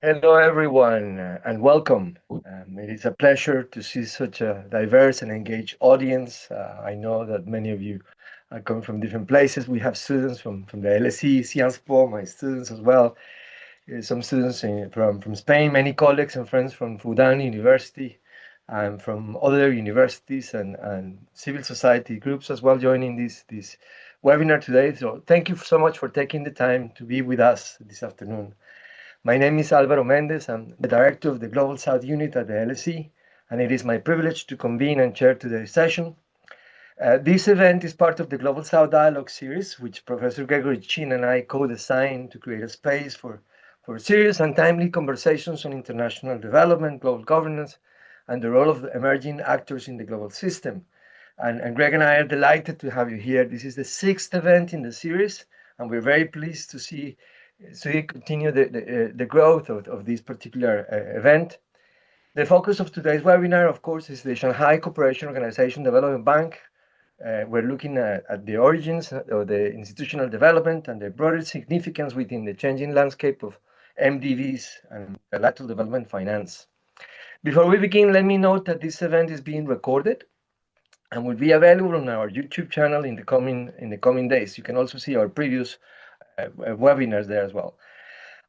Hello, everyone, and welcome. It is a pleasure to see such a diverse and engaged audience. I know that many of you are coming from different places. We have students from the LSE, Sciences Po, my students as well. Some students from Spain, many colleagues and friends from Fudan University, and from other universities and civil society groups as well joining this webinar today. So thank you so much for taking the time to be with us this afternoon. My name is Álvaro Méndez. I'm the director of the Global South Unit at the LSE, and it is my privilege to convene and chair today's session. This event is part of the Global South Dialogue series, which Professor Gregory Chin and I co-designed to create a space for serious and timely conversations on international development, global governance, and the role of the emerging actors in the global system. And Greg and I are delighted to have you here. This is the sixth event in the series, and we're very pleased to see continue the growth of this particular event. The focus of today's webinar, of course, is the Shanghai Cooperation Organization Development Bank. We're looking at the origins of the institutional development and the broader significance within the changing landscape of MDVs and bilateral development finance. Before we begin, let me note that this event is being recorded and will be available on our YouTube channel in the coming days. You can also see our previous webinars there as well.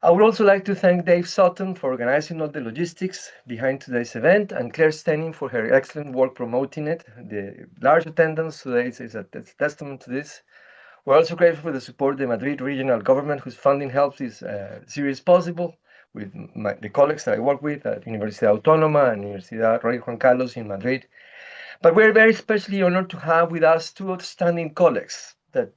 I would also like to thank Dave Sutton for organizing all the logistics behind today's event and Claire Stenning for her excellent work promoting it. The large attendance today is a testament to this. We're also grateful for the support of the Madrid regional government, whose funding helps this series possible, with the colleagues that I work with at Universidad Autónoma and Universidad Rey Juan Carlos in Madrid. But we're very especially honored to have with us two outstanding colleagues that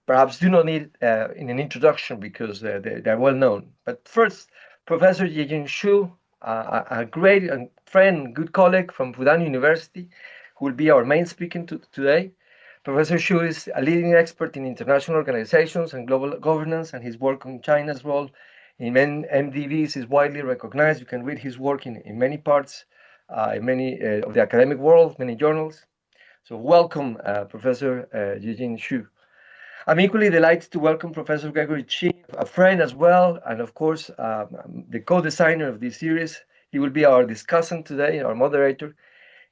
perhaps do not need in an introduction because they're well known. But first, Professor Yejin Shu, a great friend, good colleague from Fudan University, who will be our main speaker today. Professor Shu is a leading expert in international organizations and global governance, and his work on China's role in MDVs is widely recognized. You can read his work in many parts, in many of the academic world, many journals. So welcome, Professor Eugene Xu. I'm equally delighted to welcome Professor Gregory Chi, a friend as well, and of course, the co-designer of this series. He will be our discussant today, our moderator.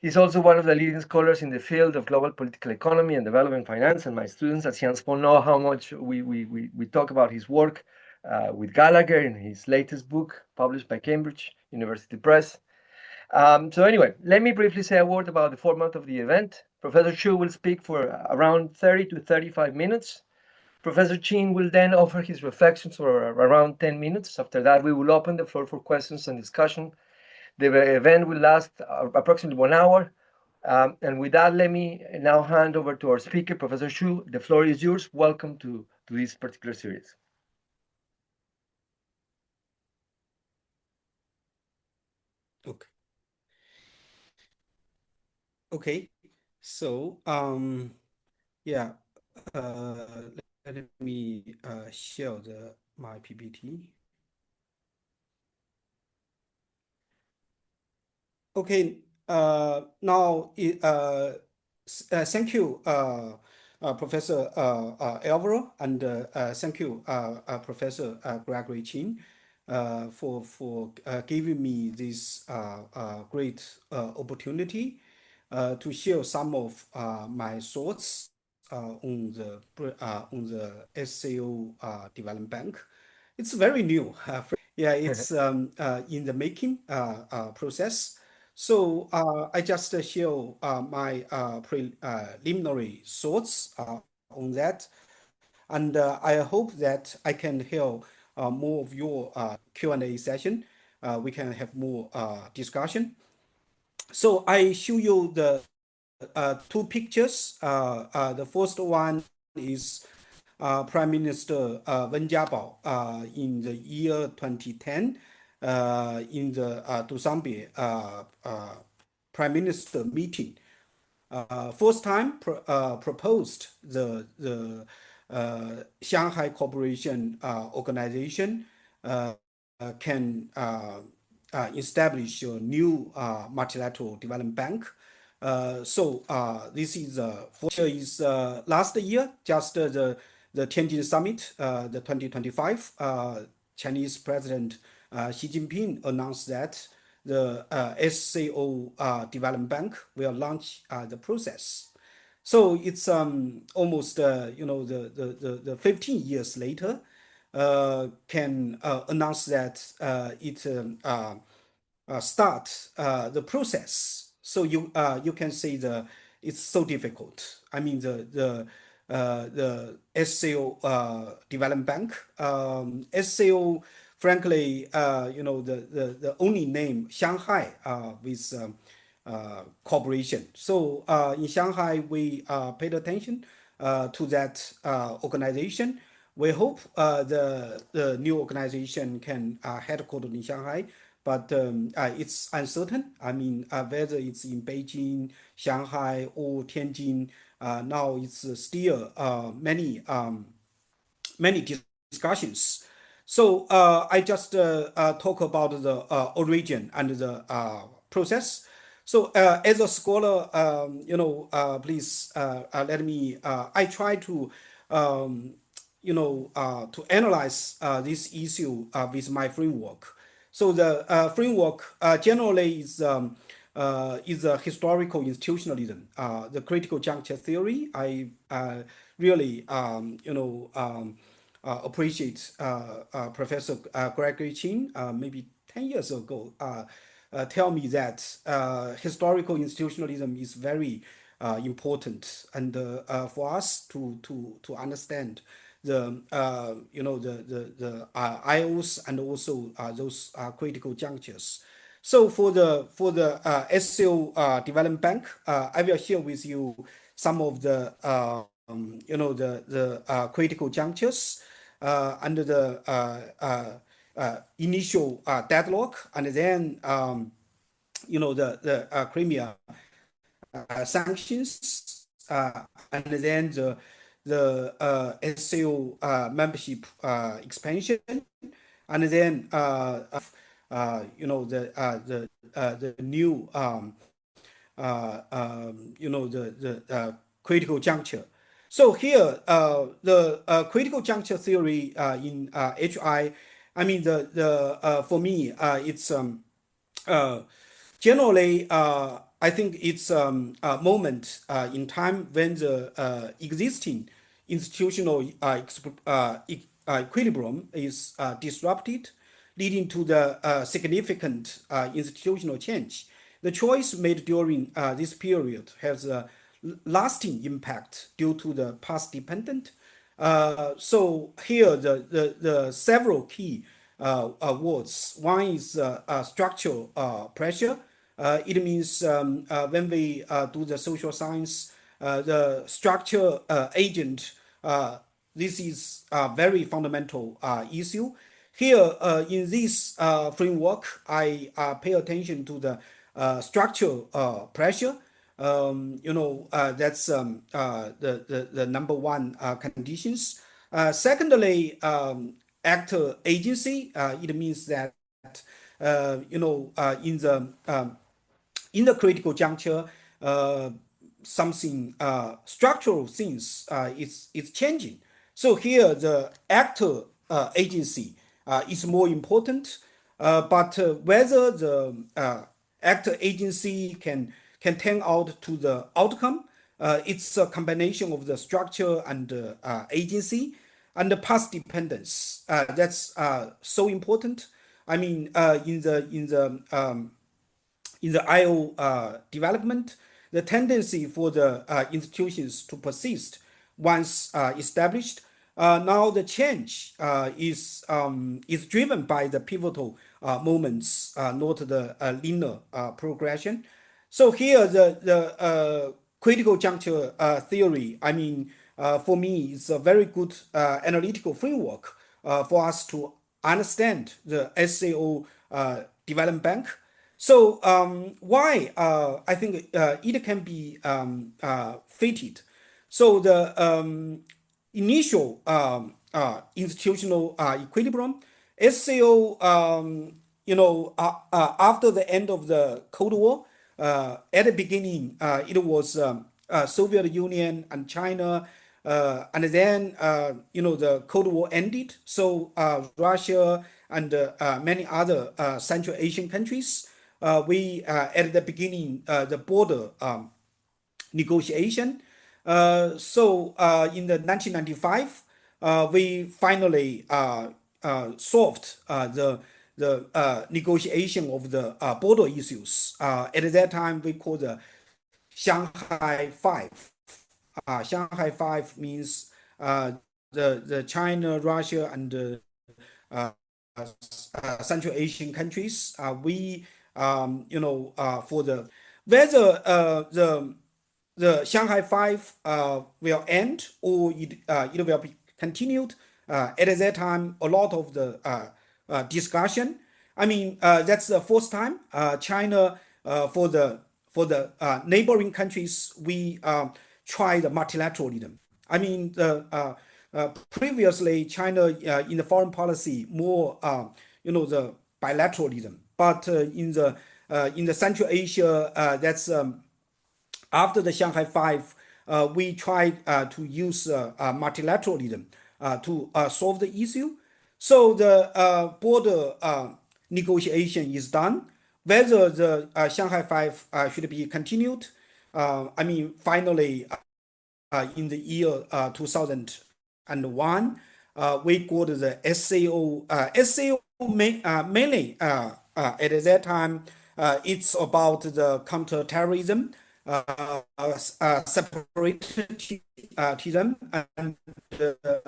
He's also one of the leading scholars in the field of global political economy and development finance, and my students at Sciences Po know how much we talk about his work with Gallagher in his latest book, published by Cambridge University Press. So anyway, let me briefly say a word about the format of the event. Professor Xu will speak for around 30 to 35 minutes. Professor Chin will then offer his reflections for around 10 minutes. After that, we will open the floor for questions and discussion. The event will last approximately 1 hour. And with that, let me now hand over to our speaker, Professor Xu. The floor is yours. Welcome to this particular series. Okay. Okay. So, yeah, let me share my PPT. Okay. Now, thank you, Professor Alvaro, and thank you, Professor Gregory Chin, for giving me this great opportunity to share some of my thoughts on the SCO Development Bank. It's very new. Yeah, it's in the making process. So I just show my preliminary thoughts on that, and I hope that I can hear more of your Q&A session. We can have more discussion. So I show you the two pictures. The first one is Prime Minister Wen Jiabao in the year 2010 in the Dushanbe Prime Minister meeting. First time proposed the Shanghai Cooperation Organization can establish a new multilateral development bank. This is last year, just the Tianjin summit, the 2025. Chinese President Xi Jinping announced that the SCO Development Bank will launch the process. So it's almost the 15 years later can announce that it start the process. So you can say it's so difficult. I mean the SCO Development Bank, SCO, frankly, the only name Shanghai with corporation. So in Shanghai, we paid attention to that organization. We hope the new organization can headquartered in Shanghai, but it's uncertain. I mean, whether it's in Beijing, Shanghai, or Tianjin. Now it's still many discussions. So I just talk about the origin and the process. So as a scholar, please let me. I try to to analyze this issue with my framework. So the framework generally is a historical institutionalism, the critical juncture theory. I really appreciate Professor Gregory Chin maybe 10 years ago tell me that historical institutionalism is very important, and for us to understand the IOs and also those critical junctures. So for the SCO Development Bank, I will share with you some of the the critical junctures under the initial deadlock, and then the Crimea sanctions, and then the SCO membership expansion, and then the new critical juncture. So here, the critical juncture theory in HI, I mean for me, it's uh, generally, I think it's a moment in time when the existing institutional equilibrium is disrupted, leading to the significant institutional change. The choice made during this period has a lasting impact due to the past dependent. So here the several key words. One is structural pressure. It means when we do the social science, the structure agent. This is a very fundamental issue. Here in this framework, I pay attention to the structural pressure. That's the number one conditions. Secondly, actor agency. It means that in the critical juncture, something structural things is changing. So here the actor agency is more important, but whether the actor agency can turn out to the outcome, it's a combination of the structure and agency and the past dependence. That's so important. I mean, in the IO development, the tendency for the institutions to persist once established. Now the change is driven by the pivotal moments, not the linear progression. So here the critical juncture theory. I mean, for me, it's a very good analytical framework for us to understand the SAO Development Bank. So why I think it can be fitted. So the initial institutional equilibrium, SCO, after the end of the Cold War, at the beginning, it was Soviet Union and China, and then the Cold War ended. So Russia and many other Central Asian countries. We at the beginning the border negotiation. In the 1995, we finally solved the negotiation of the border issues. At that time, we called the Shanghai Five. Shanghai Five means the China, Russia, and Central Asian countries. We for the whether the Shanghai Five will end or it will be continued. At that time, a lot of the discussion. I mean, that's the first time China for the neighboring countries we try the multilateralism. I mean, previously China in the foreign policy more the bilateralism, but in the Central Asia that's after the Shanghai Five, we tried to use multilateralism to solve the issue. So the border negotiation is done. Whether the Shanghai Five should be continued, I mean, finally, in the year 2001, we got the SAO. SAO mainly at that time, it's about the counterterrorism, separatism, and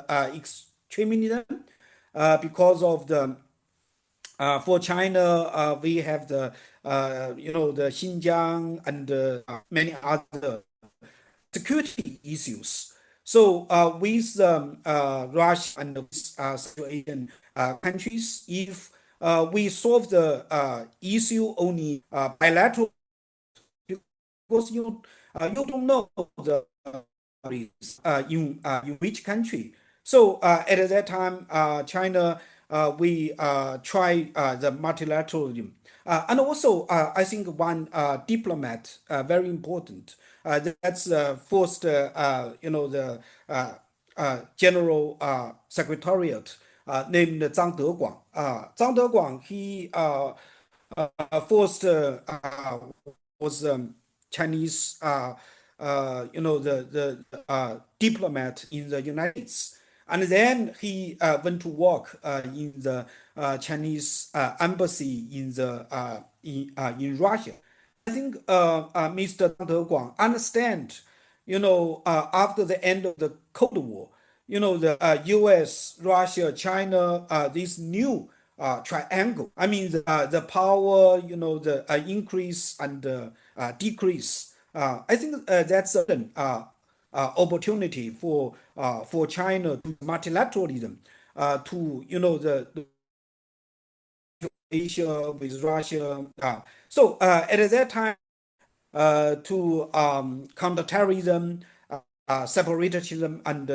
extremism, because of the for China, we have the the Xinjiang and many other security issues. So with Russia and with Central Asian countries, if we solve the issue only bilateral, because you don't know the in which country. So at that time, China we try the multilateralism, and also I think one diplomat very important. That's first the General Secretariat named Zhang Deguang. Zhang Deguang he first was Chinese, the diplomat in the United States, and then he went to work in the Chinese embassy in Russia. I think Mr. Zhang Deguang understand, after the end of the Cold War, the U.S., Russia, China, this new triangle. I mean, the power, the increase and decrease. I think that's an opportunity for China to multilateralism, to the Asia with Russia. So at that time, to counterterrorism, separatism, and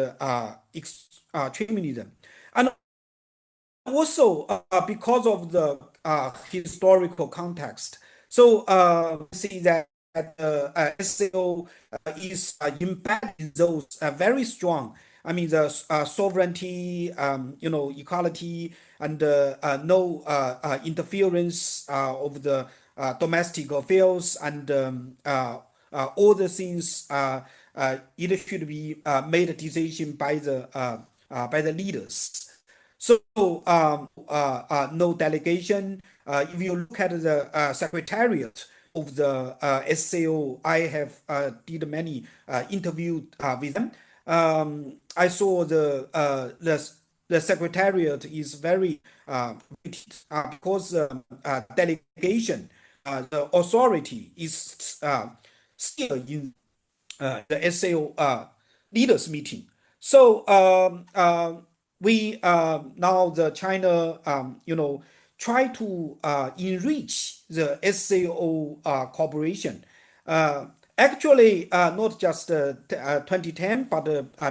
extremism, and also because of the historical context. So see that SAO is embedded in those very strong. I mean, the sovereignty, equality, and no interference of the domestic affairs, and all the things. It should be made a decision by the leaders. So no delegation. If you look at the secretariat of the SAO, I have did many interviews with them. I saw the secretariat is very because delegation, the authority is still in the SAO leaders meeting. So we now the China try to enrich the SAO cooperation. Actually, not just 2010, but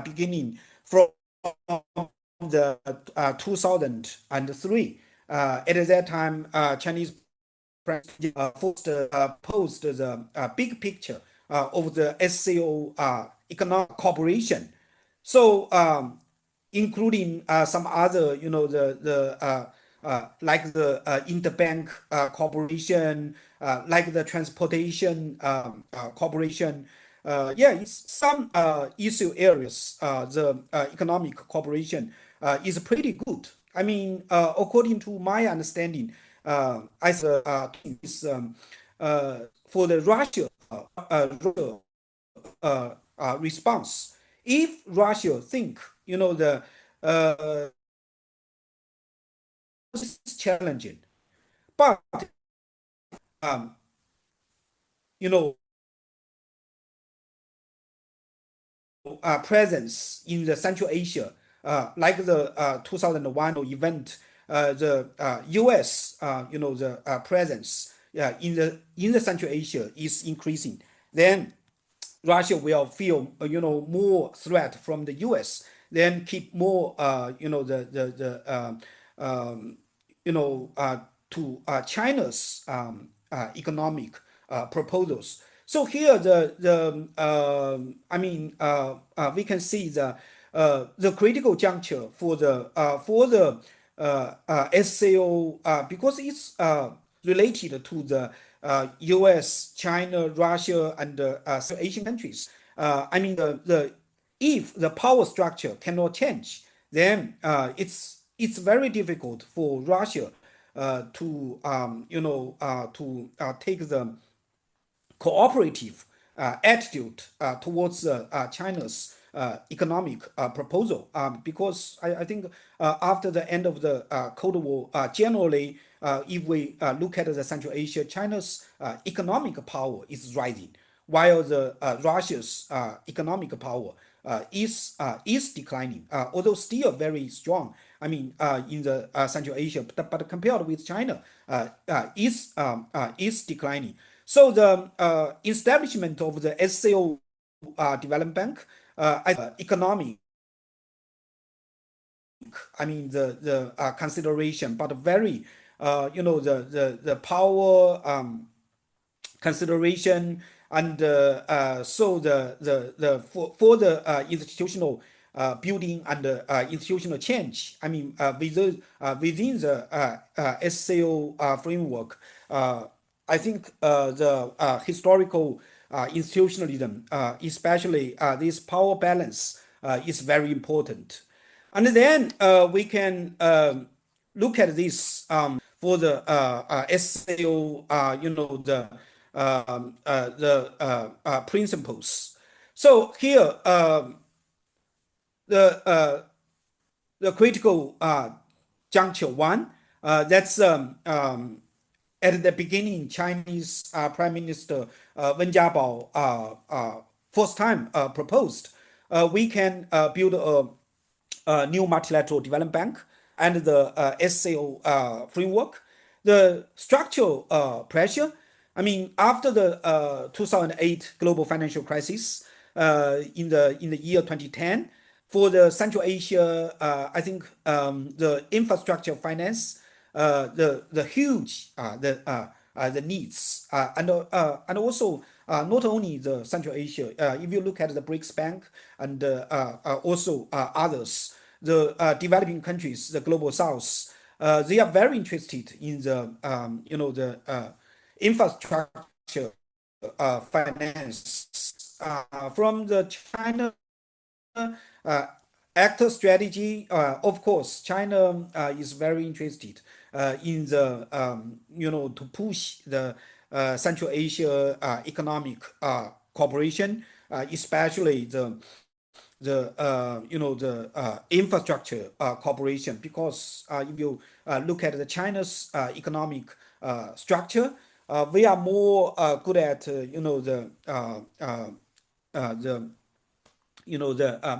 beginning from the 2003. At that time, Chinese president first posed the big picture of the SCO economic cooperation. So including some other, like the interbank cooperation, like the transportation cooperation. Yeah, it's some issue areas. The economic cooperation is pretty good. I mean, according to my understanding, as is for the response. If Russia think, the is challenging, but um, presence in the Central Asia, like the 2001 event, the U.S. The presence in the Central Asia is increasing. Then Russia will feel more threat from the U.S. Then keep more um, you know to China's economic proposals. So here we can see the critical juncture for the SCO because it's related to the U.S., China, Russia, and Asian countries. The if the power structure cannot change, then it's very difficult for Russia to take the cooperative attitude towards China's economic proposal because I think after the end of the Cold War, generally, if we look at the Central Asia, China's economic power is rising, while the Russia's economic power is declining, although still very strong. In the Central Asia, but compared with China, is declining. So the establishment of the SCO Development Bank, economic, the consideration, but very, the power consideration and so for the institutional building and institutional change. Within the SCO framework, I think the historical institutionalism, especially this power balance, is very important. And then we can look at this for the SAO, the principles. So here, the the critical juncture one, that's at the beginning, Chinese Prime Minister Wen Jiabao first time proposed, we can build a new multilateral development bank and the SCO framework. The structural pressure, after the 2008 global financial crisis in the year 2010, for the Central Asia, I think the infrastructure finance, the huge the needs and also not only the Central Asia. If you look at the BRICS Bank and also others, the developing countries, the global South, they are very interested in the the infrastructure finance from the China actor strategy. Of course, China is very interested in the to push the Central Asia economic cooperation, especially the infrastructure cooperation. Because if you look at the China's economic structure, we are more good at the the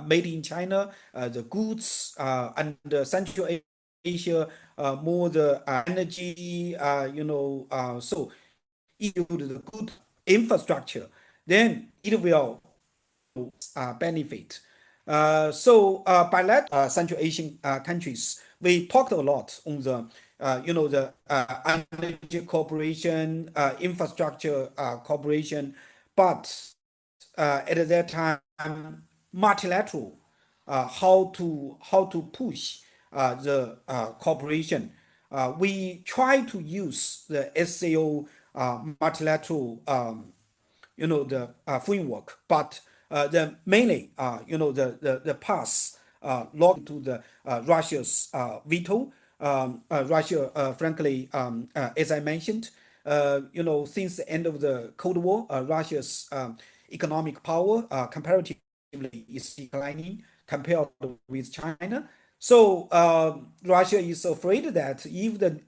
made in China, the goods, and Central Asia, more the energy, so if you build the good infrastructure, then it will benefit. Bilateral Central Asian countries, we talked a lot on the the energy cooperation, infrastructure cooperation, but at that time, multilateral, how to push the cooperation. we try to use the SAO multilateral the framework, but the mainly the pass locked to the Russia's veto. Russia, frankly, as I mentioned, since the end of the Cold War, Russia's economic power comparatively is declining compared with China. So Russia is afraid that if the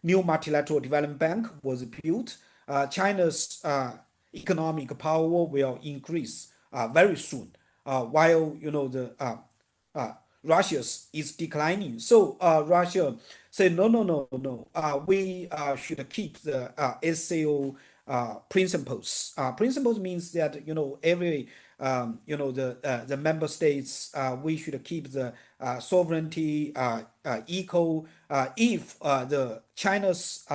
new multilateral development bank was built, China's economic power will increase very soon, while the Russia's is declining. So Russia said, no, no, no, no. We should keep the SAO principles. Principles means that every the member states we should keep the sovereignty equal. If the China's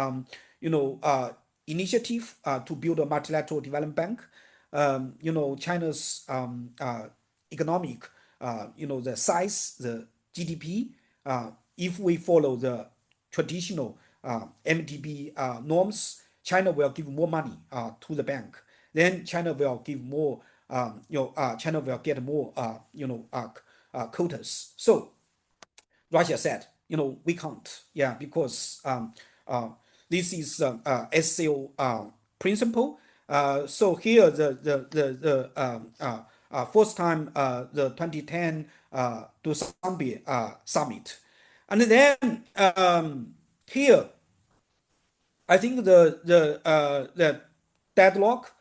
initiative to build a multilateral development bank, China's economic, the size, the GDP, if we follow the traditional MDB norms, China will give more money to the bank. Then China will give more, China will get more, quotas. So Russia said, we can't, yeah, because this is SCO principle. So here the first time the 2010 Dushanbe summit, and then here I think the deadlock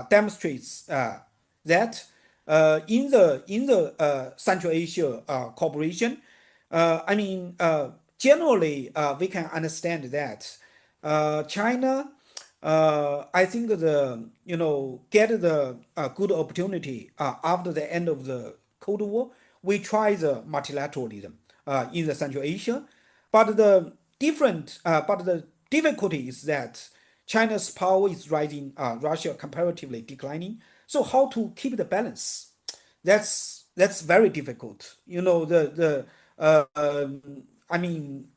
demonstrates that in the Central Asia cooperation, generally we can understand that China, I think get the good opportunity after the end of the Cold War. We try the multilateralism in the Central Asia, but the difficulty is that China's power is rising, Russia comparatively declining. So how to keep the balance? That's very difficult. I mean,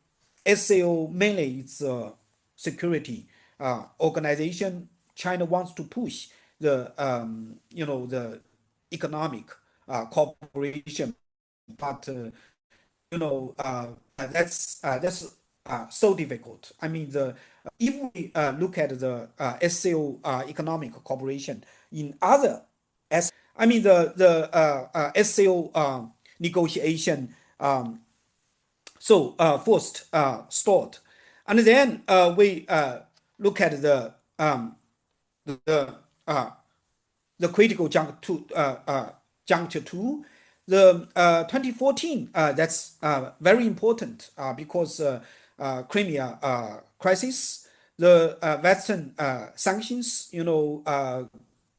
SAO mainly it's a security organization. China wants to push the economic cooperation, but that's so difficult. I mean, the if we look at the SCO economic cooperation in other the SCO negotiation first stalled, and then we look at the uh, the critical juncture two, the 2014. That's very important because Crimea crisis, the Western sanctions,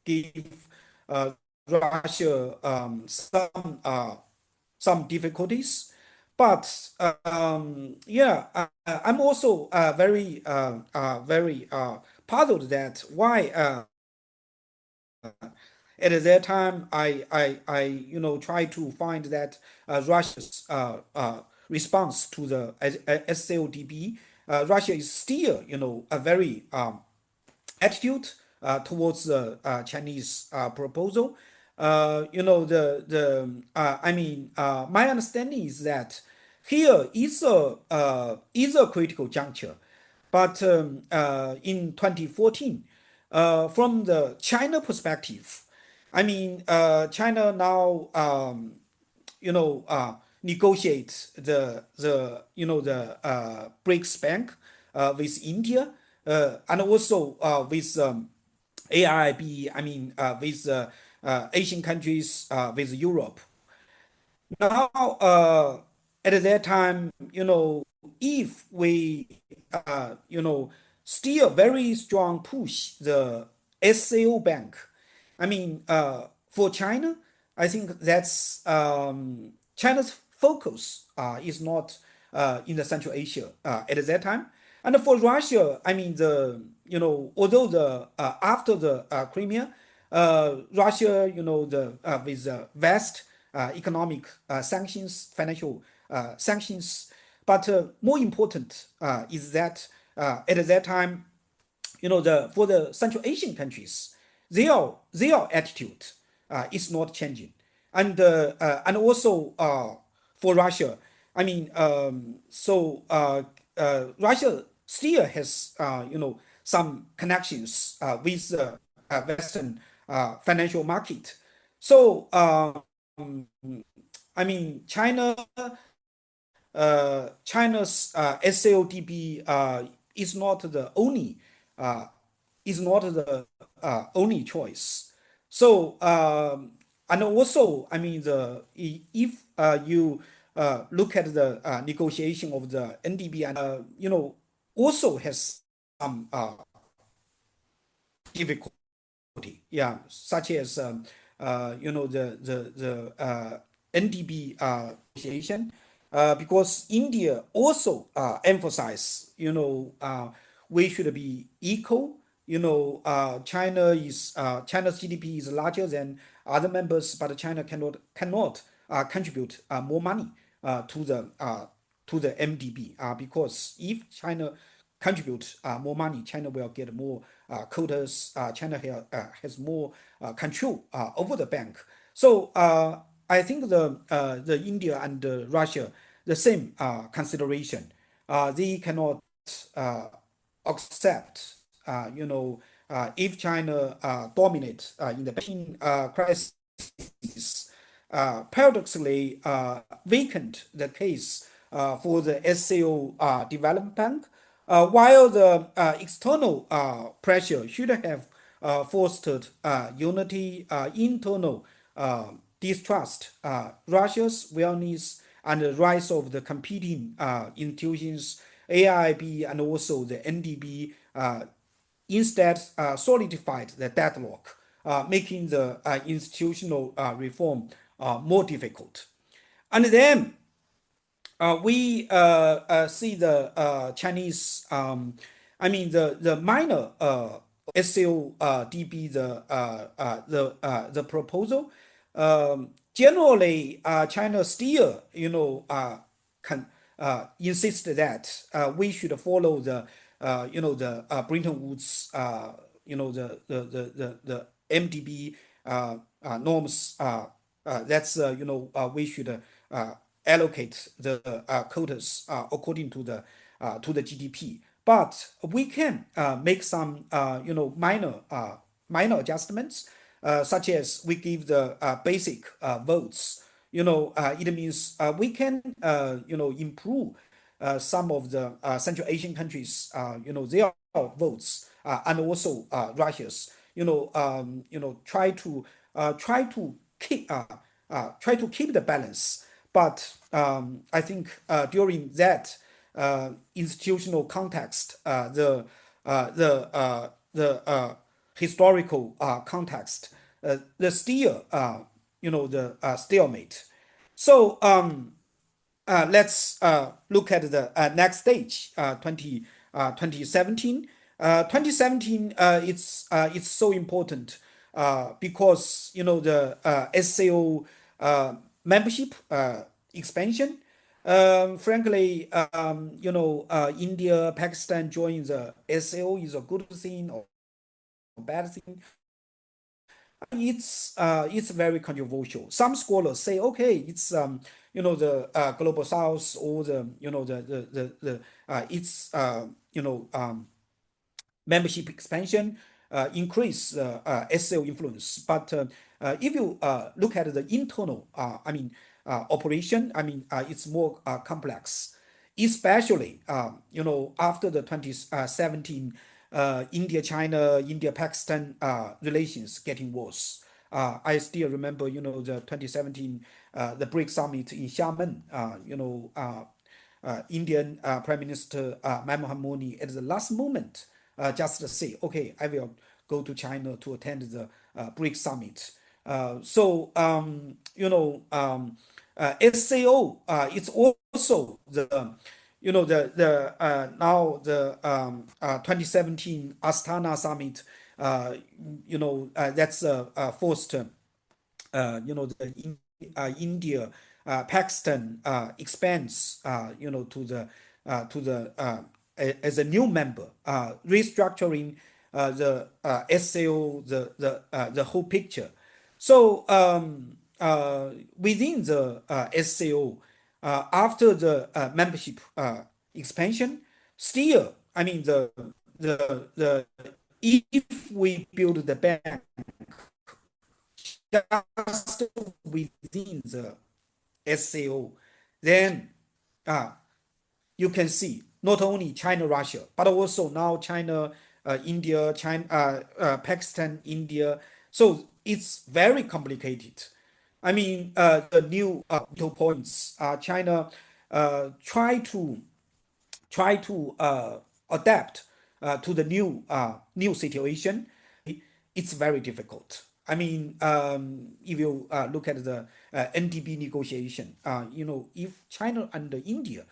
give Russia some difficulties. But yeah, I'm also very puzzled that why at that time I try to find that Russia's response to the SCODB, Russia is still a very attitude towards the Chinese proposal. My understanding is that here is a critical juncture, but in 2014, from the China perspective, China now negotiate the BRICS Bank with India and also with AIIB. With Asian countries, with Europe. Now, at that time, if we, still very strong push the SAO bank, for China, I think that's China's focus is not in the Central Asia at that time. And for Russia, although the after the Crimea, Russia, with vast economic sanctions, financial sanctions, But more important is that at that time, the for the Central Asian countries, their attitude is not changing, and also for Russia, I mean, Russia still has some connections with the Western financial market. So I mean, China's SAODB uh, is not the only choice. So and also, I mean, the if you look at the negotiation of the NDB, and also has some difficulty, yeah, such as the NDB negotiation, because India also emphasize, we should be equal. China's GDP is larger than other members, but China cannot contribute more money to the MDB, because if China contribute more money, China will get more quotas. China has more control over the bank. So I think the India and Russia the same consideration. They cannot uh, accept, if China dominates in the banking crisis, paradoxically weakened the case for the SAO Development Bank, while the external pressure should have fostered unity, internal distrust, Russia's willingness, and the rise of the competing institutions, AIB and also the NDB, instead solidified the deadlock, making the institutional reform more difficult. And then we see the Chinese, I mean the minor SAO DB, the proposal. Generally, China still, can insist that we should follow the, Bretton Woods, the MDB norms. That's we should allocate the quotas according to the GDP. But we can make some minor adjustments, such as we give the basic votes. It means we can improve some of the Central Asian countries, their votes, and also Russia's. Try to keep the balance. But I think during that institutional context, the historical context, the still the stalemate. So let's look at the next stage, 2017. 2017, it's so important because the SAO membership expansion. Frankly, India, Pakistan joining the SAO is a good thing or bad thing. It's very controversial. Some scholars say, okay, it's the global south, or the the it's membership expansion increase SL influence. But if you look at the internal, operation, it's more complex, especially after the 2017 India-China, India-Pakistan relations getting worse. I still remember, the 2017 the BRICS summit in Xiamen. Indian Prime Minister Manmohan Modi at the last moment just say, okay, I will go to China to attend the BRICS summit. SAO, it's also the now the 2017 Astana summit. That's forced the India Pakistan expands, to the as a new member, restructuring the SAO, the whole picture. So within the SAO, after the membership expansion, still, I mean the if we build the bank just within the SAO, then uh, you can see not only China, Russia, but also now China, India, China, Pakistan, India. So it's very complicated. I mean, the new vital points. China try to adapt to the new situation. It's very difficult. I mean, if you look at the NDB negotiation, if China and India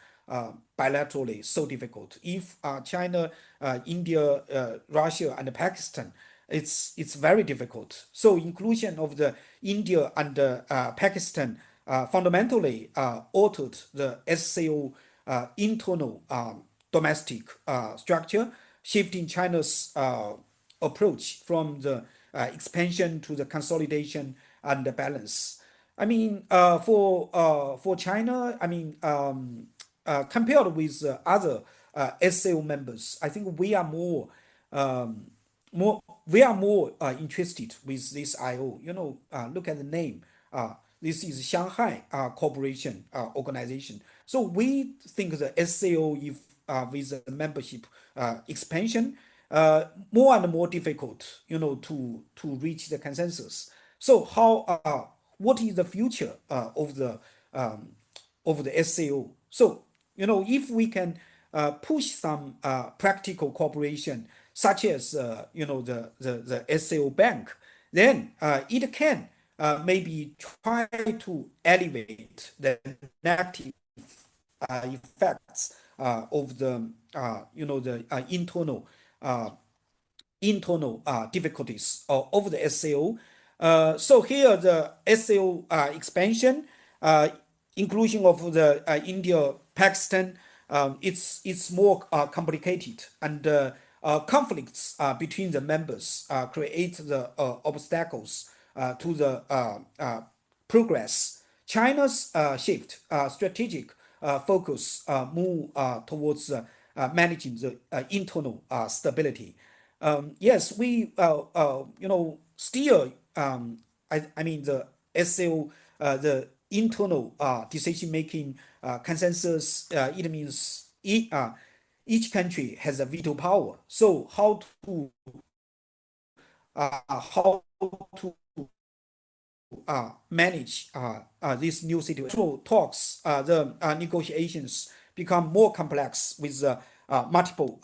bilaterally so difficult, if China, India, Russia, and Pakistan, it's very difficult. So inclusion of the India and Pakistan fundamentally altered the SCO internal domestic structure, shifting China's approach from the expansion to the consolidation and the balance. I mean, for China, I mean, compared with other SAO members, I think um, we are more interested with this IO. Look at the name. This is Shanghai Cooperation Organization. So we think the SAO, if with the membership expansion, more and more difficult, to reach the consensus. So what is the future of the SAO? So if we can push some practical cooperation, such as the SAO bank, then it can maybe try to elevate the negative effects of the internal difficulties of the SAO. So here the SAO expansion, uh, inclusion of the India, Pakistan, it's more complicated, and conflicts between the members create the obstacles to the progress. China's shift strategic focus move towards managing the internal stability. Yes, we still I mean the SAO, the internal decision making consensus. It means each country has a veto power. So how to manage this new situation. Through talks, the negotiations become more complex with multiple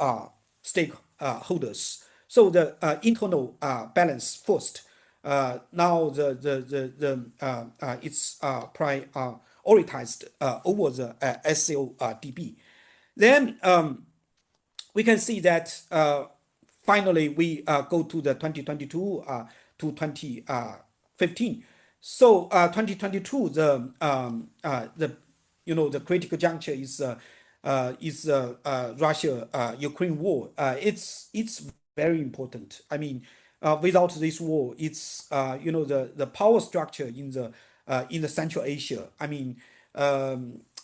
stakeholders. So the internal balance first. Now it's prioritized over the SCODB. Then we can see that finally we go to the 2022 to 2015. So 2022, the critical juncture is Russia Ukraine war. It's very important. I mean, without this war, it's the power structure in the Central Asia. I mean,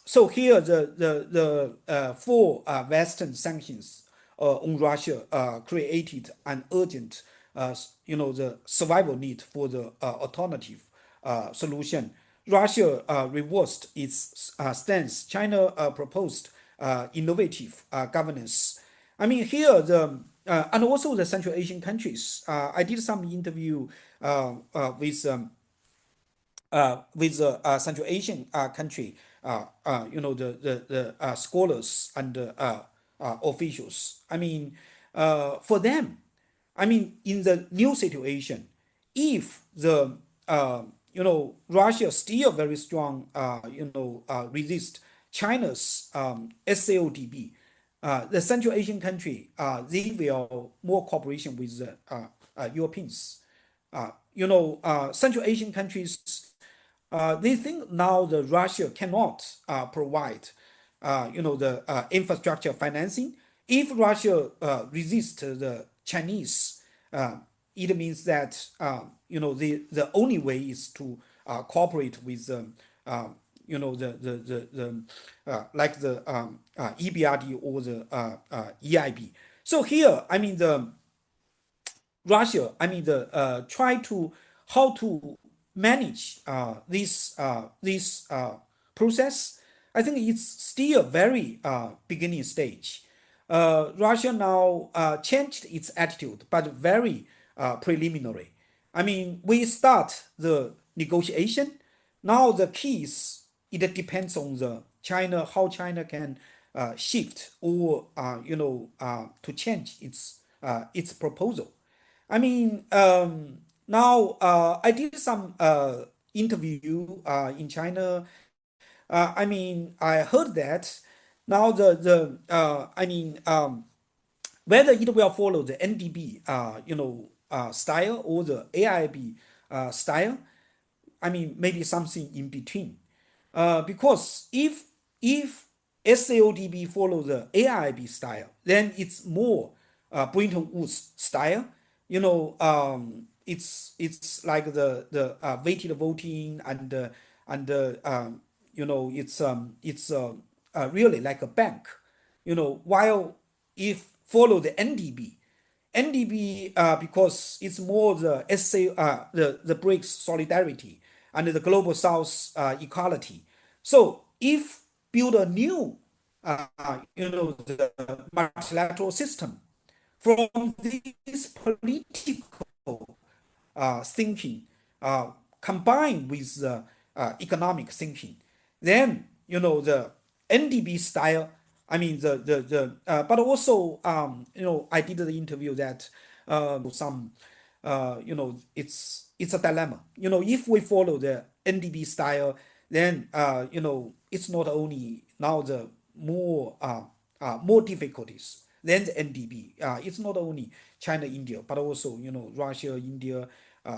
so here the four Western sanctions on Russia created an urgent, the survival need for the alternative solution. Russia reversed its stance. China proposed innovative governance. I mean, here and also the Central Asian countries. I did some interview with Central Asian country, the scholars and officials. I mean, for them, I mean, in the new situation, if the Russia still very strong, resist China's SAODB, the Central Asian country, they will more cooperation with the Europeans. Central Asian countries They think now the Russia cannot provide, the infrastructure financing. If Russia resists the Chinese, uh, it means that the only way is to cooperate with the like the EBRD or the EIB. So here, I mean the Russia, I mean the try to how to manage this process. I think it's still very beginning stage. Russia now changed its attitude, but very preliminary. I mean, we start the negotiation. Now the keys it depends on the China how China can shift or to change its proposal. I mean, now I did some interview in China. I mean, I heard that now whether it will follow the NDB, style or the AIB style. I mean, maybe something in between. Because if SAODB follow the AIB style, then it's more Bretton Woods style. It's like the weighted voting and really like a bank. While if follow the NDB because it's more the SA the BRICS solidarity and the global South equality. So if build a new the multilateral system from this political thinking combined with the economic thinking, then the NDB style. I mean but also I did the interview that some it's a dilemma. If we follow the NDB style, then it's not only now the more difficulties than the NDB. It's not only China, India, but also Russia, India,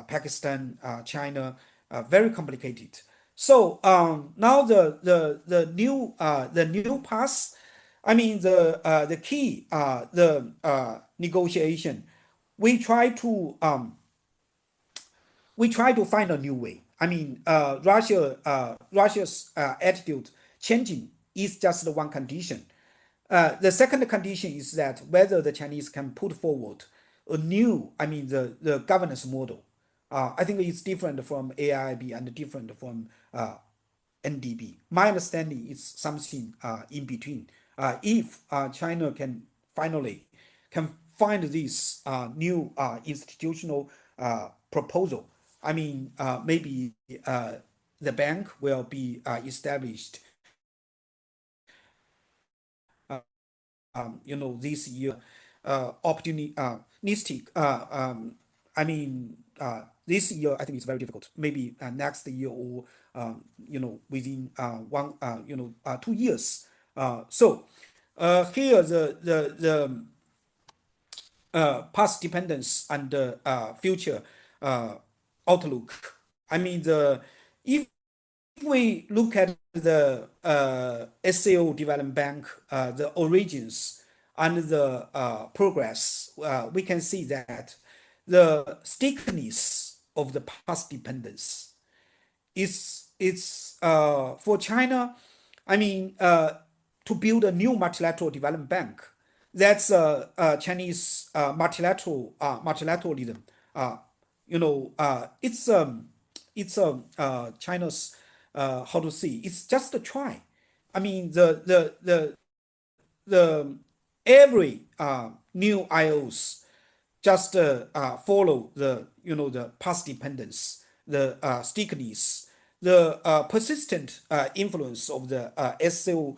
Pakistan, China, very complicated. So now the new pass. I mean the key the negotiation. We try to find a new way. I mean, Russia's attitude changing is just the one condition. The second condition is that whether the Chinese can put forward a new, I mean, the governance model. I think it's different from AIB and different from NDB. My understanding is something in between. If China can finally can find this new institutional proposal, I mean, maybe the bank will be established this year opportunistic. This year I think it's very difficult. Maybe next year or within 2 years. So here the past dependence and the future uh, outlook. I mean the if we look at the SAO Development Bank, the origins and the progress, we can see that the stickiness of the past dependence is it's for China. I mean, to build a new multilateral development bank, that's Chinese multilateralism. Uh, it's China's how to see. It's just a try. I mean, the every new IOs just follow the the past dependence, the stickiness, the persistent influence of the SO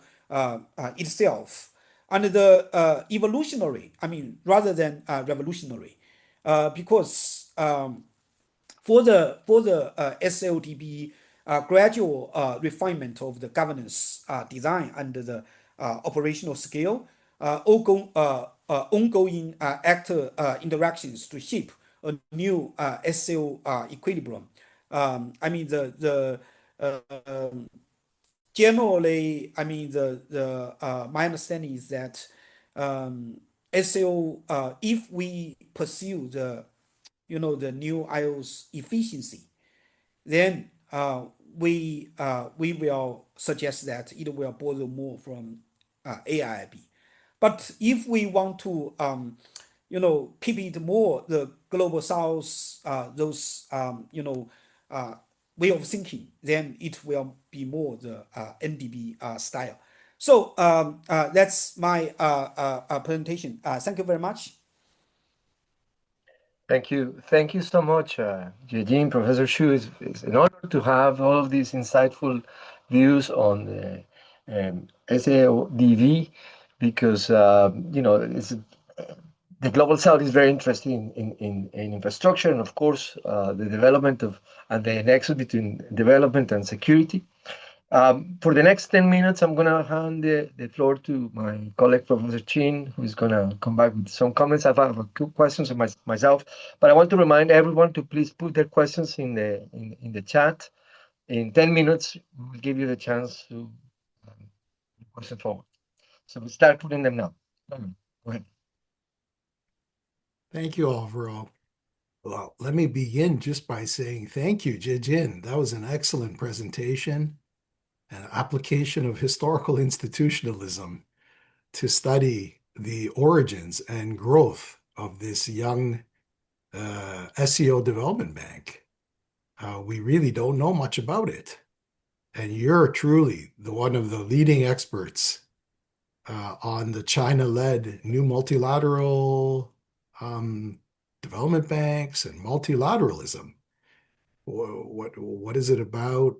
itself, and the evolutionary. I mean, rather than revolutionary, because for the SLDB gradual refinement of the governance design and the operational scale, ongoing actor interactions to shape a new SL equilibrium. I mean Um, Generally, I mean the my understanding is that SEO, if we pursue the new IO's efficiency, then we will suggest that it will borrow more from AIIB. But if we want to keep it more the global south, those uh, way of thinking, then it will be more the NDB style. So that's my presentation. Thank you very much. Thank you. Thank you so much, Eugene. Professor Xu. It's an honor to have all of these insightful views on the SAODV because, the global south is very interested in infrastructure and, of course, the development of and the nexus between development and security. For the next 10 minutes, I'm going to hand the floor to my colleague, Professor Chin, who's going to come back with some comments. I have a few questions of myself, but I want to remind everyone to please put their questions in the chat. In 10 minutes, we will give you the chance to put question forward. So we start putting them now. Go ahead. Thank you, Alvaro. Well, let me begin just by saying thank you, Jin. That was an excellent presentation, an application of historical institutionalism to study the origins and growth of this young SEO development bank. We really don't know much about it. And you're truly one of the leading experts on the China-led new multilateral development banks and multilateralism. What is it about?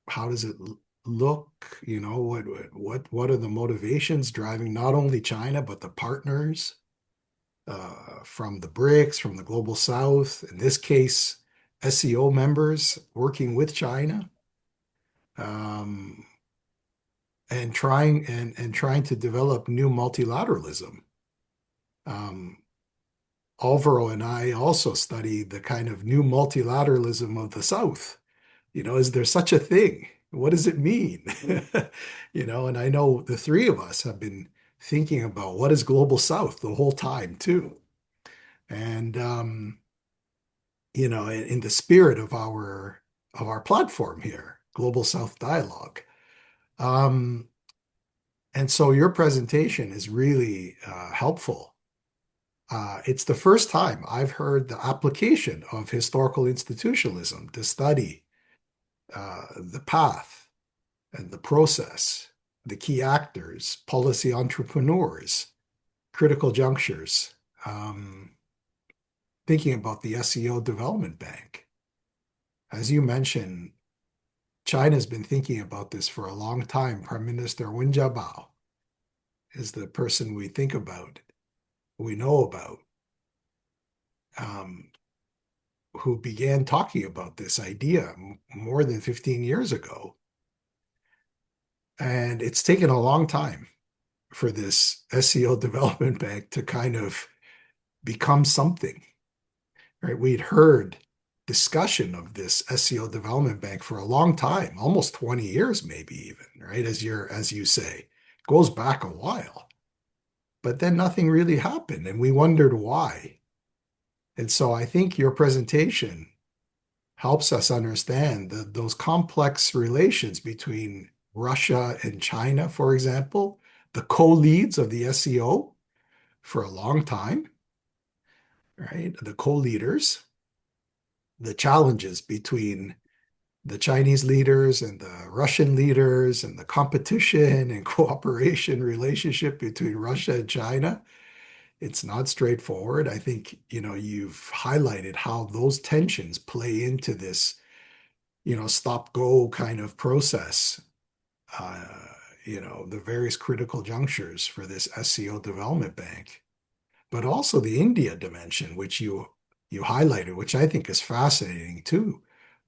How does it look? What are the motivations driving not only China but the partners from the BRICS, from the Global South, in this case, SEO members working with China, um, and trying to develop new multilateralism. Um, Alvaro and I also study the kind of new multilateralism of the South. Is there such a thing? What does it mean? And I know the three of us have been thinking about what is Global South the whole time too. And in the spirit of our platform here, Global South Dialogue. Um, and so your presentation is really helpful. It's the first time I've heard the application of historical institutionalism to study the path and the process, the key actors, policy entrepreneurs, critical junctures, thinking about the SEO Development Bank. As you mentioned, China's been thinking about this for a long time. Prime Minister Wen Jiabao is the person we think about, we know about, who began talking about this idea more than 15 years ago. And it's taken a long time for this SEO Development Bank to kind of become something, right? We'd heard discussion of this SEO Development Bank for a long time, almost 20 years, maybe even, right? As you say, it goes back a while. But then nothing really happened, and we wondered why. And so I think your presentation helps us understand those complex relations between Russia and China, for example, the co-leads of the SEO for a long time, right? The co-leaders, the challenges between the Chinese leaders and the Russian leaders and the competition and cooperation relationship between Russia and China. It's not straightforward. I think, you've highlighted how those tensions play into this, stop-go kind of process, uh, the various critical junctures for this SEO Development Bank, but also the India dimension, which you highlighted, which I think is fascinating too.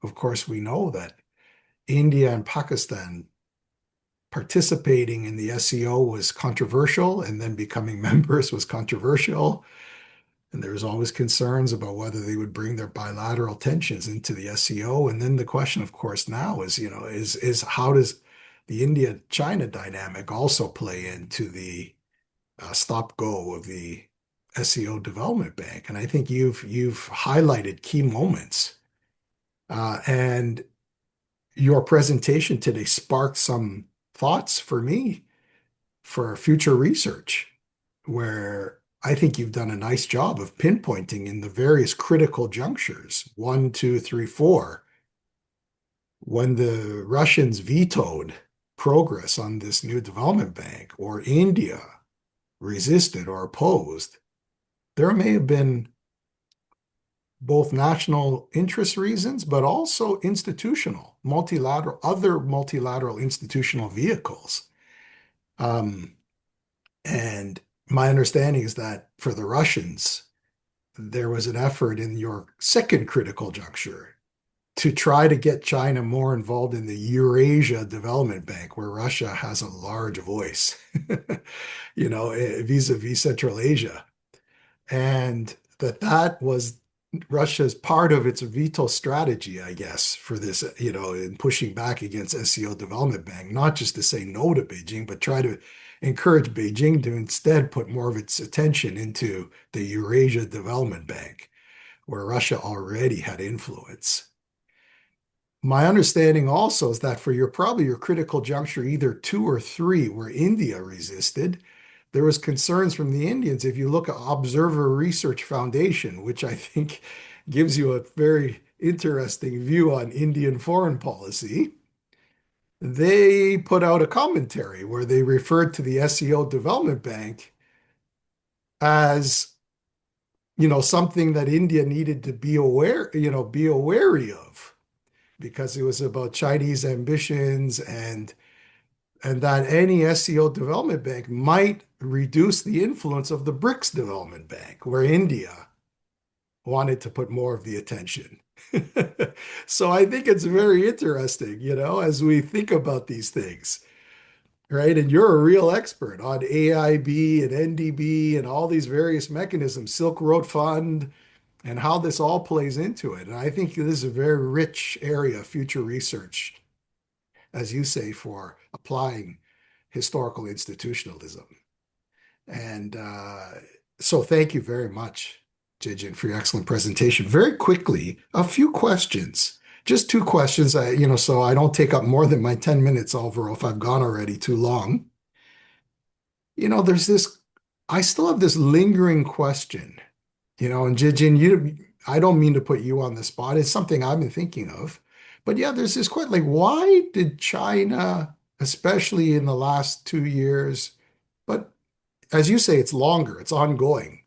Of course, we know that India and Pakistan participating in the SEO was controversial, and then becoming members was controversial. And there was always concerns about whether they would bring their bilateral tensions into the SCO. And then the question, of course, now is, is how does the India-China dynamic also play into the stop-go of the SCO Development Bank? And I think you've highlighted key moments. And your presentation today sparked some thoughts for me for future research, where I think you've done a nice job of pinpointing in the various critical junctures, 1, 2, 3, 4, when the Russians vetoed progress on this new development bank, or India resisted or opposed, there may have been both national interest reasons, but also institutional, other multilateral institutional vehicles. And my understanding is that for the Russians, there was an effort in your second critical juncture to try to get China more involved in the Eurasia Development Bank, where Russia has a large voice, vis-a-vis Central Asia. And that was Russia's part of its veto strategy, I guess, for this, in pushing back against SCO Development Bank, not just to say no to Beijing, but try to encourage Beijing to instead put more of its attention into the Eurasia Development Bank, where Russia already had influence. My understanding also is that for probably your critical juncture, either 2 or 3, where India resisted, there was concerns from the Indians. If you look at Observer Research Foundation, which I think gives you a very interesting view on Indian foreign policy, they put out a commentary where they referred to the SCO Development Bank as, something that India needed to be wary of, because it was about Chinese ambitions, and that any SCO Development Bank might reduce the influence of the BRICS Development Bank, where India wanted to put more of the attention. So I think it's very interesting, as we think about these things, right? And you're a real expert on AIB and NDB and all these various mechanisms, Silk Road Fund, and how this all plays into it. And I think this is a very rich area of future research, as you say, for applying historical institutionalism. And so thank you very much, Jijin, for your excellent presentation. Very quickly, a few questions. Just 2 questions, so I don't take up more than my 10 minutes over if I've gone already too long. I still have this lingering question, and Jijin, I don't mean to put you on the spot. It's something I've been thinking of. But yeah, there's this question, like, why did China, especially in the last 2 years, but as you say, it's longer, it's ongoing,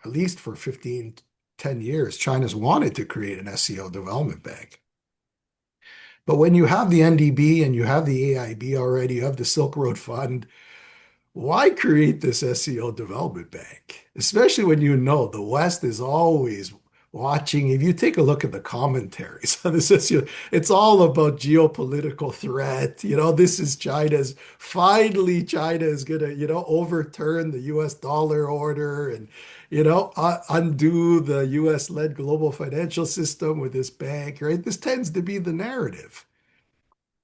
at least for 15, 10 years, China's wanted to create an SCO development bank. But when you have the NDB and you have the AIB already, you have the Silk Road Fund, why create this SCO development bank? Especially when the West is always watching. If you take a look at the commentaries on this SCO, it's all about geopolitical threat. This is finally China is going to, overturn the US dollar order and, undo the US-led global financial system with this bank, right? This tends to be the narrative,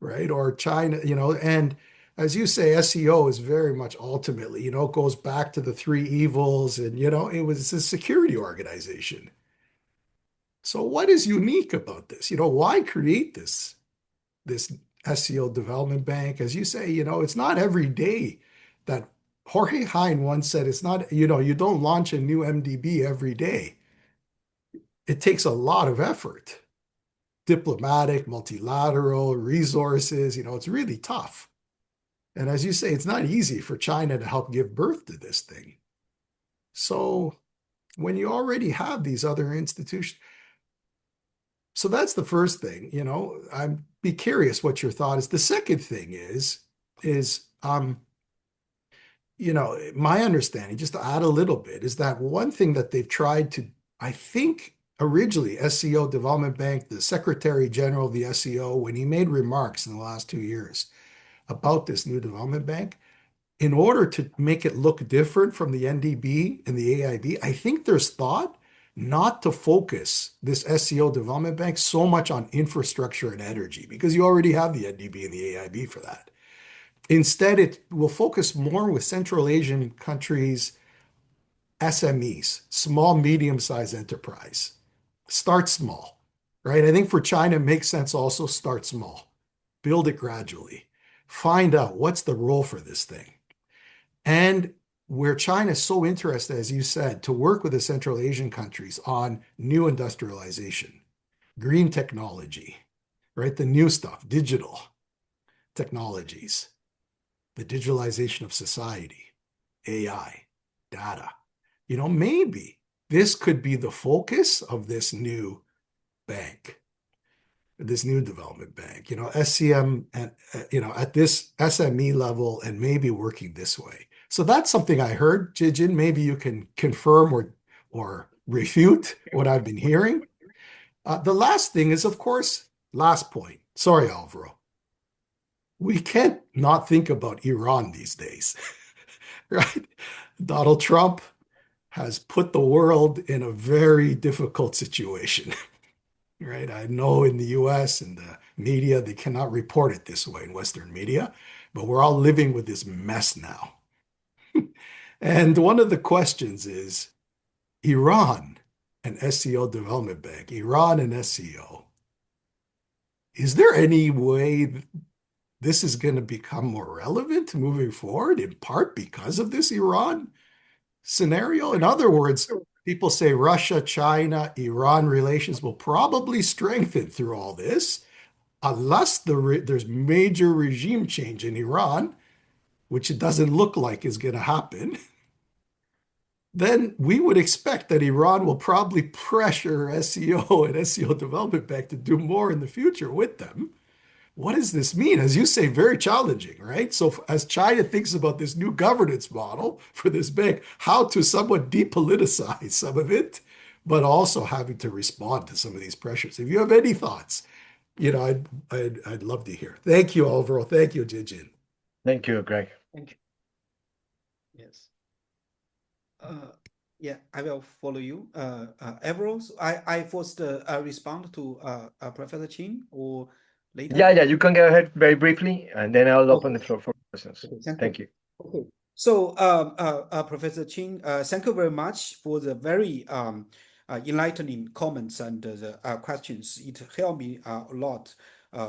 right? Or China, and as you say, SEO is very much ultimately, it goes back to the three evils, and, it was a security organization. So what is unique about this? Why create this SEO development bank? As you say, it's not every day that Jorge Hein once said, it's not, you don't launch a new MDB every day. It takes a lot of effort, diplomatic, multilateral, resources, it's really tough. And as you say, it's not easy for China to help give birth to this thing. So when you already have these other institutions, so that's the first thing, I'd be curious what your thought is. The second thing is, my understanding, just to add a little bit, is that one thing that they've tried to, I think originally SCO Development Bank, the Secretary General of the SCO, when he made remarks in the last 2 years about this new development bank, in order to make it look different from the NDB and the AIB, I think there's thought not to focus this SCO development bank so much on infrastructure and energy because you already have the NDB and the AIB for that. Instead, it will focus more with Central Asian countries, SMEs, small, medium-sized enterprise. Start small, right? I think for China, it makes sense also start small, build it gradually, find out what's the role for this thing. And where China is so interested, as you said, to work with the Central Asian countries on new industrialization, green technology, right? The new stuff, digital technologies, the digitalization of society, AI, data. Maybe this could be the focus of this new bank, this new development bank, SCM and, at this SME level and maybe working this way. So that's something I heard, Jijin. Maybe you can confirm or refute what I've been hearing. The last thing is, of course, last point. Sorry, Alvaro. We can't not think about Iran these days, right? Donald Trump has put the world in a very difficult situation, right? I know in the US and the media, they cannot report it this way in Western media, but we're all living with this mess now. And one of the questions is Iran and SCO Development Bank, Iran and SCO, is there any way this is going to become more relevant moving forward, in part because of this Iran scenario? In other words, people say Russia, China, Iran relations will probably strengthen through all this unless there's major regime change in Iran, which it doesn't look like is going to happen. Then we would expect that Iran will probably pressure SCO and SCO Development Bank to do more in the future with them. What does this mean? As you say, very challenging, right? So as China thinks about this new governance model for this bank, how to somewhat depoliticize some of it, but also having to respond to some of these pressures. If you have any thoughts, I'd love to hear. Thank you, Alvaro. Thank you, Jijin. Thank you, Greg. Thank you. Yes. Yeah, I will follow you. Everall, I first respond to Professor Chin or later. Yeah, you can go ahead very briefly, and then I'll open the floor for questions. Okay, Thank you. Okay. So, Professor Chin, thank you very much for the very enlightening comments and the questions. It helped me a lot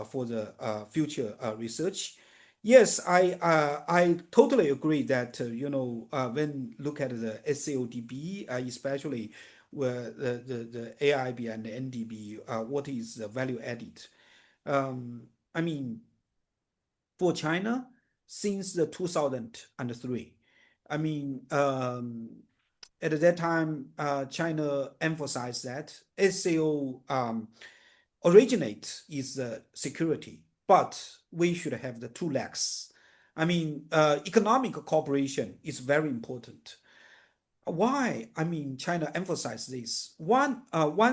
for the future research. Yes, I totally agree that when look at the SCODB, especially where the AIB and the NDB, what is the value added? I mean, for China, since the 2003, I mean, at that time, China emphasized that SCO originate is security, but we should have the two legs. I mean, economic cooperation is very important. Why? I mean, China emphasized this. One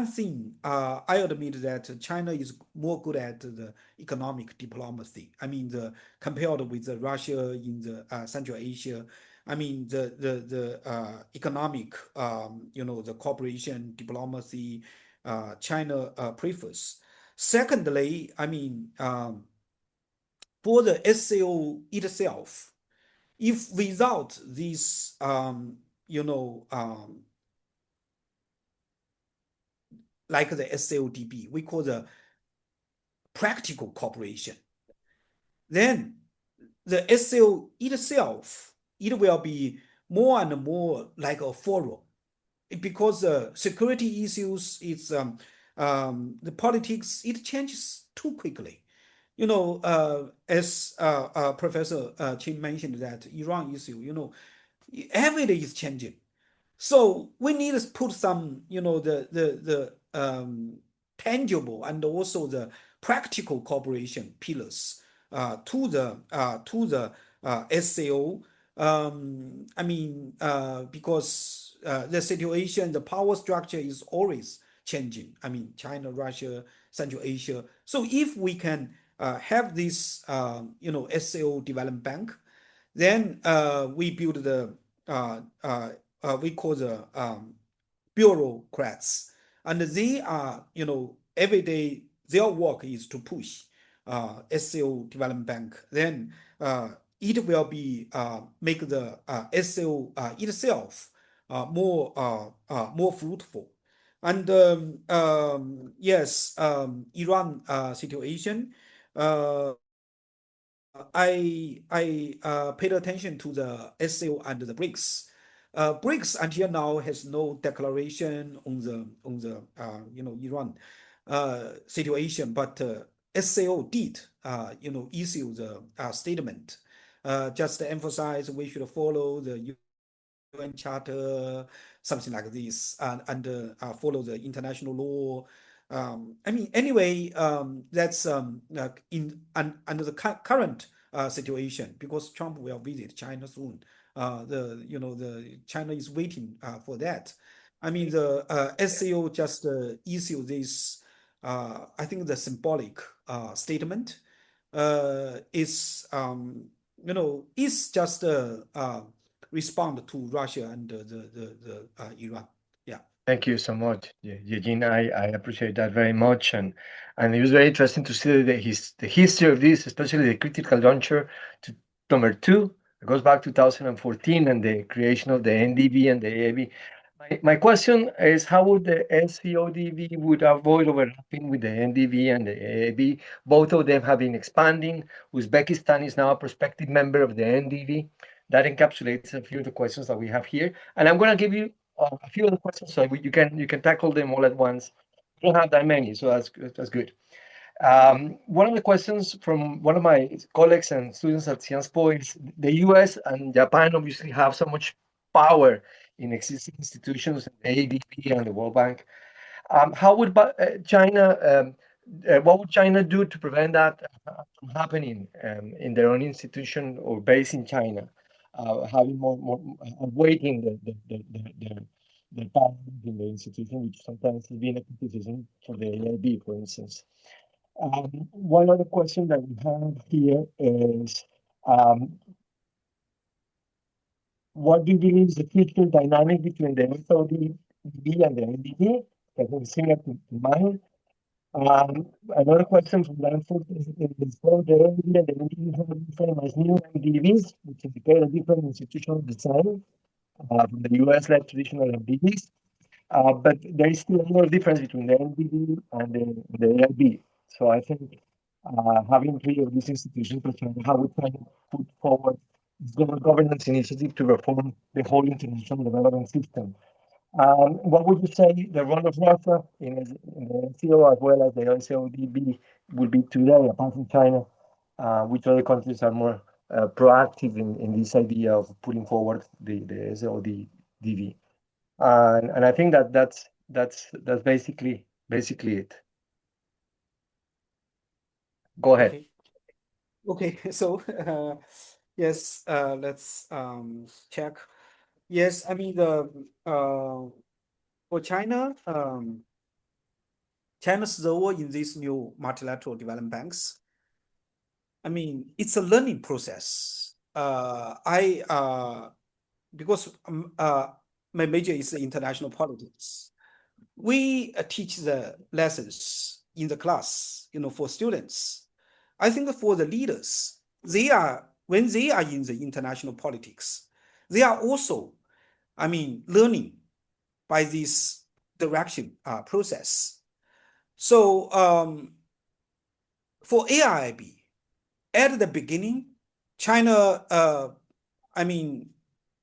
thing, I admit that China is more good at the economic diplomacy. I mean, compared with the Russia in the Central Asia, I mean, the economic, the cooperation diplomacy, China prefers. Secondly, I mean, for the SCO itself, if without this, like the SCODB, we call the practical cooperation, then the SCO itself, it will be more and more like a forum because security issues, it's the politics, it changes too quickly. As Professor Chin mentioned that Iran issue, every day is changing. So we need to put some, the tangible and also the practical cooperation pillars to the SCO. I mean, because the situation, the power structure is always changing. I mean, China, Russia, Central Asia. So if we can have this, SCO development bank, Then we build the we call the bureaucrats, and they are every day their work is to push SCO development bank. Then it will be make the SCO itself more fruitful. And yes, Iran situation. I paid attention to the SCO and the BRICS. BRICS until now has no declaration on the Iran situation, but SCO did issue the statement, just to emphasize we should follow the UN Charter, something like this, and follow the international law. I mean, anyway, that's under the current situation, because Trump will visit China soon. The China is waiting for that. I mean, the SCO just issued this. I think the symbolic statement is is just respond to Russia and the Iran. Yeah. Thank you so much, Eugene. I appreciate that very much, and it was very interesting to see the history of this, especially the critical juncture to number two. It goes back to 2014 and the creation of the NDB and the AAB. My question is, how would the SCODV would avoid overlapping with the NDB and the AAB? Both of them have been expanding. Uzbekistan is now a prospective member of the NDB. That encapsulates a few of the questions that we have here, and I'm going to give you a few of the questions so you can tackle them all at once. We don't have that many, so that's good. One of the questions from one of my colleagues and students at Sciences is the US and Japan obviously have so much power in existing institutions, the ADB and the World Bank. How would China, what would China do to prevent that from happening in their own institution or base in China, having more weighting the power in the institution, which sometimes has been a criticism for the AIB, for instance. One other question that we have here is, what do you believe is the future dynamic between the SODB and the NDB? That is similar to mine. Another question from Lanford is both the NDB and the NDB have been framed as new MDBs, which indicate a different institutional design from the US-led traditional MDBs. But there is still a lot of difference between the NDB and the AIB. So I think having three of these institutions, how we can put forward global governance initiative to reform the whole international development system. What would you say the role of Russia in the NCO as well as the LCODB will be today, apart from China? Which other countries are more proactive in this idea of putting forward the SODV? And I think that's basically it. Go ahead. Okay. So yes, let's check. Yes, I mean the for China, China's role in these new multilateral development banks, I mean, it's a learning process. I because my major is international politics. We teach the lessons in the class, for students. I think for the leaders, when they are in the international politics, they are also, I mean, learning by this direction process. So for AIIB, at the beginning, China, I mean,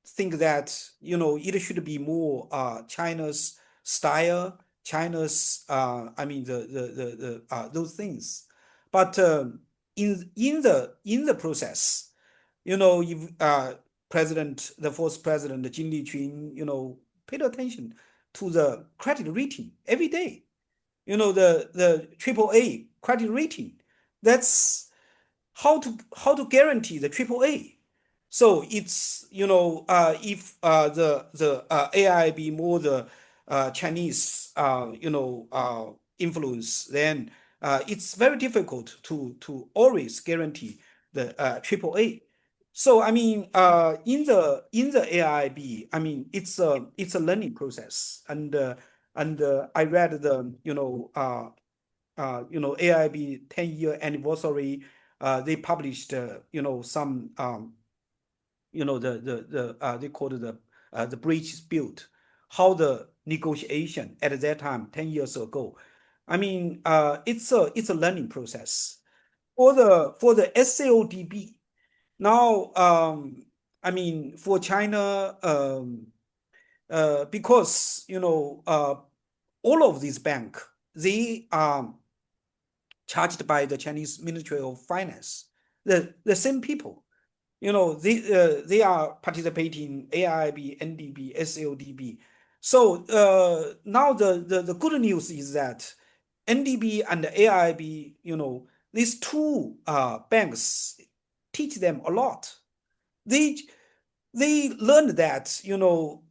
think that it should be more China's style, China's I mean the those things. But in the process, if the first president Jin Liqun, paid attention to the credit rating every day. The AAA credit rating. That's how to guarantee the AAA. So it's if the AI be more the Chinese influence, then it's very difficult to always guarantee the AAA. So I mean, in the AIB, I mean, it's a learning process, and I read the AIB 10-year anniversary. They published some they called it the bridge built, how the negotiation at that time 10 years ago. I mean, it's a learning process for the SAODB. Now, I mean, for China, because all of these bank, they are charged by the Chinese Ministry of Finance, the same people. They are participating AIB, NDB, SAODB. So now the good news is that NDB and the AIB, these two banks teach them a lot. They they learned that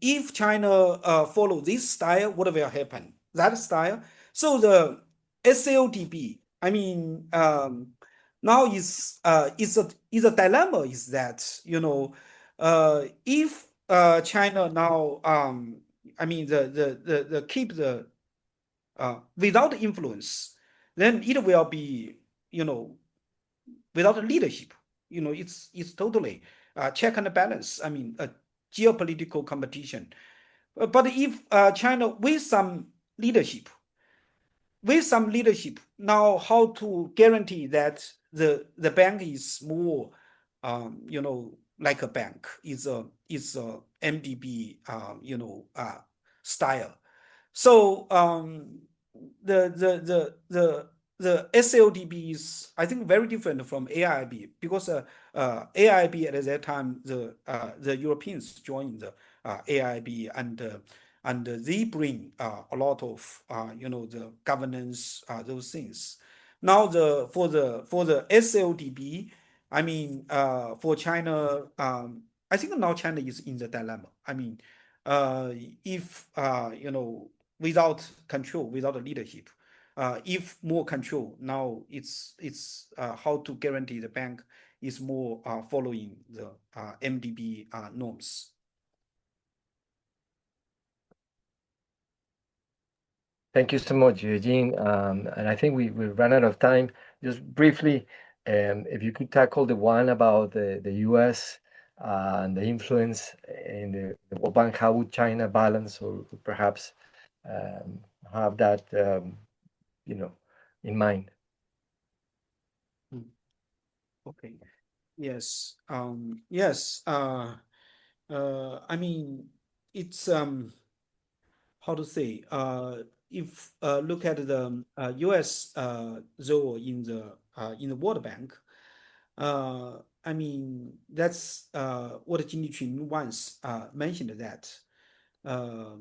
if China follow this style, what will happen? That style. So the SAODB, I mean, now is a dilemma. Is that if China now, I mean, the keep the without influence, then it will be without leadership. It's totally check and balance. I mean, a geopolitical competition. But if China leadership, with some leadership, now how to guarantee that the bank is more, like a bank, is a MDB, style. So the SLDB is, I think, very different from AIB, because AIB at that time, the Europeans joined the AIB, and they bring a lot of the governance, those things. Now for the SLDB, I mean, for China, I think now China is in the dilemma. I mean, if without control, without leadership, if more control, now it's how to guarantee the bank is more following the MDB norms. Thank you so much, Eugene. And I think we ran out of time. Just briefly, if you could tackle the one about the US and the influence in the World Bank, how would China balance or perhaps have that, in mind? Okay. Yes. Yes. I mean, it's how to say, if look at the US role in the World Bank, I mean, that's what Jin Liqun once mentioned, that the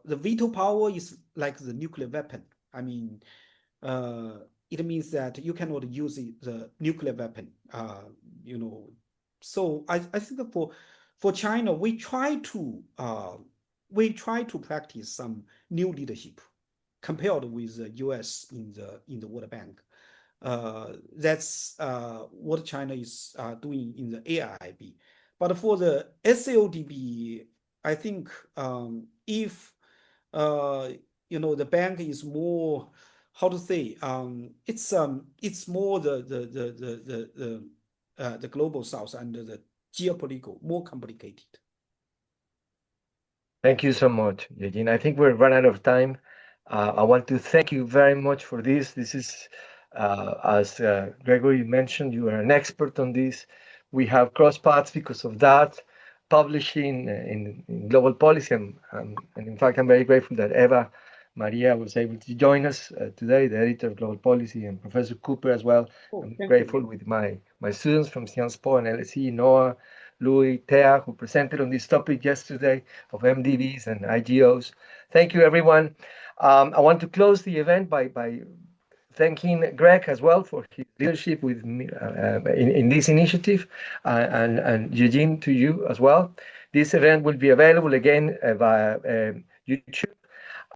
veto power is like the nuclear weapon. I mean, it means that you cannot use the nuclear weapon. You know, so I think for China, we try to practice some new leadership compared with the U.S. in the World Bank. That's what China is doing in the AIIB. But for the SAODB, I think if the bank is more, how to say, it's more the global south and the geopolitical more complicated. Thank you so much, Eugene. I think we're run out of time. I want to thank you very much for this. This is, as Gregory mentioned, you are an expert on this. We have cross paths because of that, publishing in global policy. And in fact, I'm very grateful that Eva Maria was able to join us today, the editor of global policy, and Professor Cooper as well. Oh, I'm thank grateful you. with my students from Sciences Po and LSE, Noah, Louis, Thea, who presented on this topic yesterday of MDBs and IGOs. Thank you, everyone. I want to close the event by thanking Greg as well for his leadership with me, in this initiative, and Eugene, to you as well. This event will be available again via YouTube